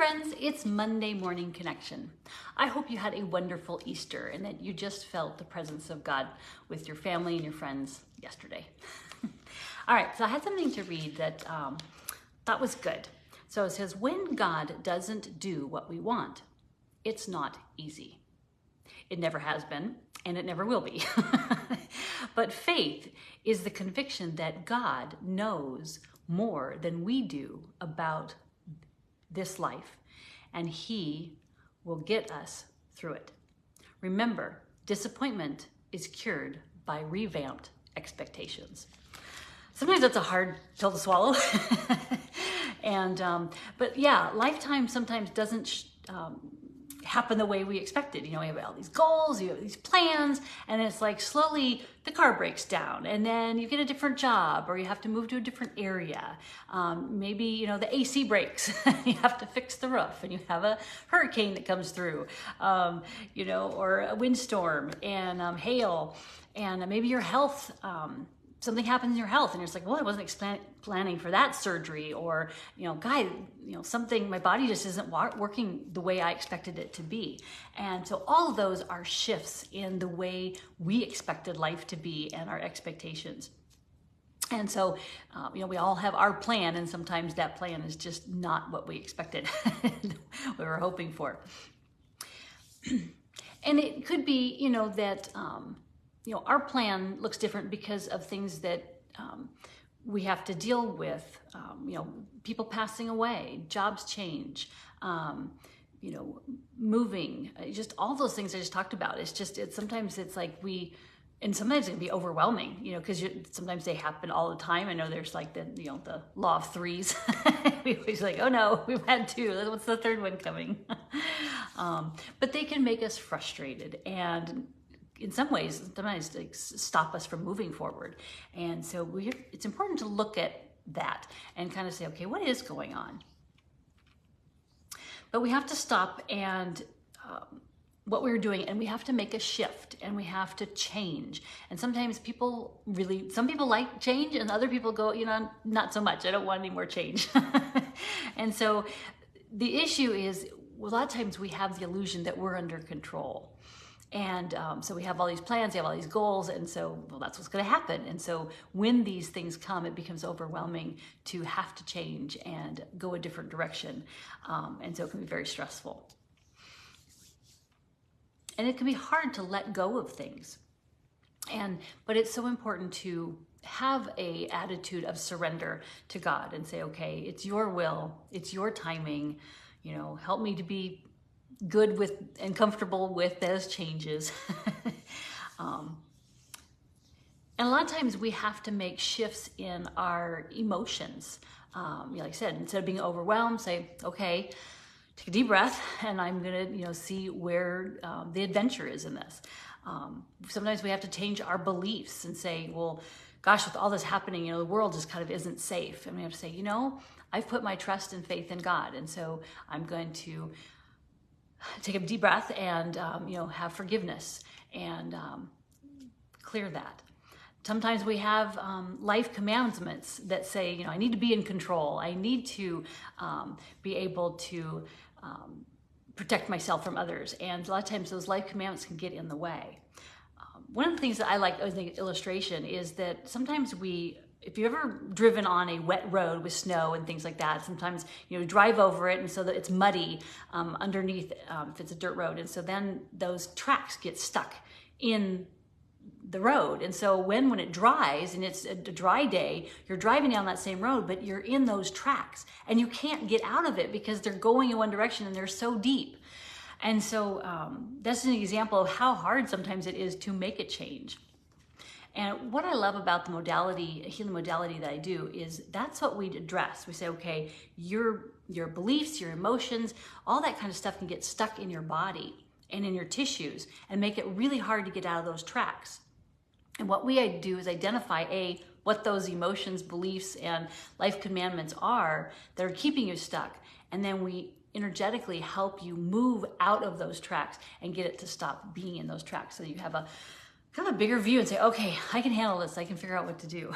friends, it's Monday Morning Connection. I hope you had a wonderful Easter and that you just felt the presence of God with your family and your friends yesterday. All right, so I had something to read that thought was good. So it says, when God doesn't do what we want, it's not easy. It never has been, and it never will be. But faith is the conviction that God knows more than we do about this life, and He will get us through it. Remember, disappointment is cured by revamped expectations. Sometimes that's a hard pill to swallow. But yeah, lifetime sometimes doesn't happen the way we expected. You know, we have all these goals, you have these plans, and it's like slowly the car breaks down, and then you get a different job, or you have to move to a different area. Maybe, you know, the AC breaks, you have to fix the roof, and you have a hurricane that comes through, you know, or a windstorm and hail, and maybe your health, something happens in your health and you're just like, well, I wasn't planning for that surgery, or, you know, something, my body just isn't working the way I expected it to be. And so all of those are shifts in the way we expected life to be and our expectations. And so, you know, we all have our plan, and sometimes that plan is just not what we expected, we were hoping for. And it could be, you know, that, you know, our plan looks different because of things that we have to deal with, you know, people passing away, jobs change, you know, moving, just all those things I just talked about. It's just, sometimes it's like and sometimes it can be overwhelming, you know, because sometimes they happen all the time. I know there's like the, you know, the law of threes. We always like, oh no, we've had two. What's the third one coming? But they can make us frustrated, and in some ways, sometimes like stop us from moving forward. And so it's important to look at that and kind of say, okay, what is going on? But we have to stop and what we're doing, and we have to make a shift, and we have to change. And sometimes some people like change, and other people go, you know, not so much. I don't want any more change. And so the issue is, a lot of times we have the illusion that we're under control. And so we have all these plans, we have all these goals, and so, well, that's what's going to happen. And so when these things come, it becomes overwhelming to have to change and go a different direction. And so it can be very stressful. And it can be hard to let go of things. But it's so important to have an attitude of surrender to God and say, okay, it's your will, it's your timing, you know, help me to be good with and comfortable with those changes. And a lot of times we have to make shifts in our emotions. Like I said, instead of being overwhelmed, say, okay, take a deep breath, and I'm gonna, you know, see where the adventure is in this. Sometimes we have to change our beliefs and say, well, gosh, with all this happening, you know, the world just kind of isn't safe. And we have to say, you know, I've put my trust and faith in God, and so I'm going to take a deep breath and, you know, have forgiveness and clear that. Sometimes we have life commandments that say, you know, I need to be in control. I need to be able to protect myself from others. And a lot of times those life commandments can get in the way. One of the things that I like as an illustration is that sometimes if you've ever driven on a wet road with snow and things like that, sometimes, you know, drive over it, and so that it's muddy underneath if it's a dirt road. And so then those tracks get stuck in the road. And so when it dries and it's a dry day, you're driving down that same road, but you're in those tracks and you can't get out of it because they're going in one direction and they're so deep. And so that's an example of how hard sometimes it is to make a change. And what I love about the healing modality that I do is that's what we address. We say, okay, your beliefs, your emotions, all that kind of stuff can get stuck in your body and in your tissues and make it really hard to get out of those tracks. And what we do is identify, what those emotions, beliefs, and life commandments are that are keeping you stuck. And then we energetically help you move out of those tracks and get it to stop being in those tracks, so you have a kind of a bigger view and say, okay, I can handle this. I can figure out what to do.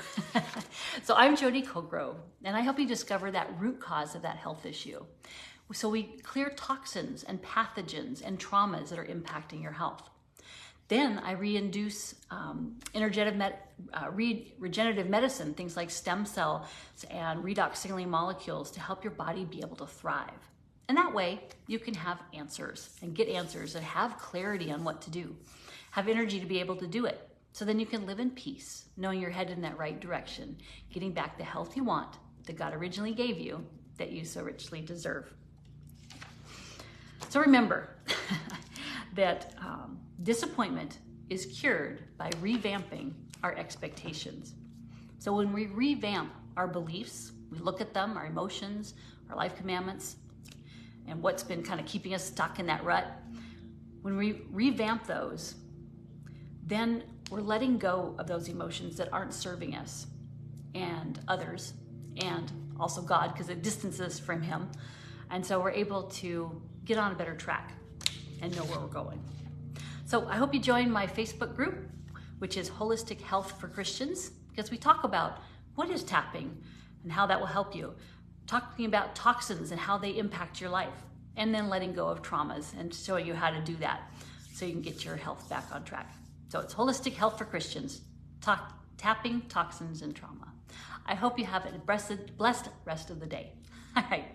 So I'm Jody Colgrove, and I help you discover that root cause of that health issue. So we clear toxins and pathogens and traumas that are impacting your health. Then I reinduce regenerative medicine, things like stem cells and redox signaling molecules to help your body be able to thrive. And that way you can have answers and get answers and have clarity on what to do, have energy to be able to do it. So then you can live in peace, knowing you're headed in that right direction, getting back the health you want that God originally gave you, that you so richly deserve. So remember that disappointment is cured by revamping our expectations. So when we revamp our beliefs, we look at them, our emotions, our life commandments, and what's been kind of keeping us stuck in that rut, when we revamp those, then we're letting go of those emotions that aren't serving us and others, and also God, because it distances us from Him. And so we're able to get on a better track and know where we're going. So I hope you join my Facebook group, which is Holistic Health for Christians, because we talk about what is tapping and how that will help you. Talking about toxins and how they impact your life, and then letting go of traumas and showing you how to do that so you can get your health back on track. So it's Holistic Health for Christians, tapping toxins and trauma. I hope you have a blessed rest of the day. All right.